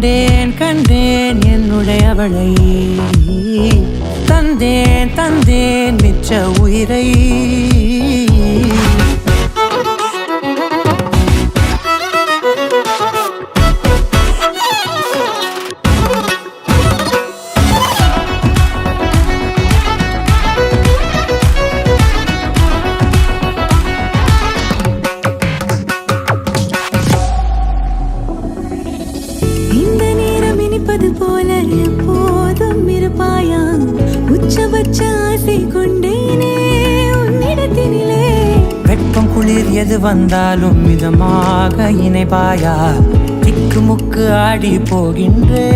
கண்டேன் கண்டேன் என்னுடையவளை, தந்தேன் தந்தேன் மிச்ச உயிரை. போல எப்போதும் இருப்பாயா, உச்சபட்ச ஆசை கொண்டேனே உன்னிடத்தினிலே. வெப்பம் குளிர் எது வந்தாலும் மிதமாக இணைப்பாயா, திக்கு முக்கு ஆடி போகின்றே.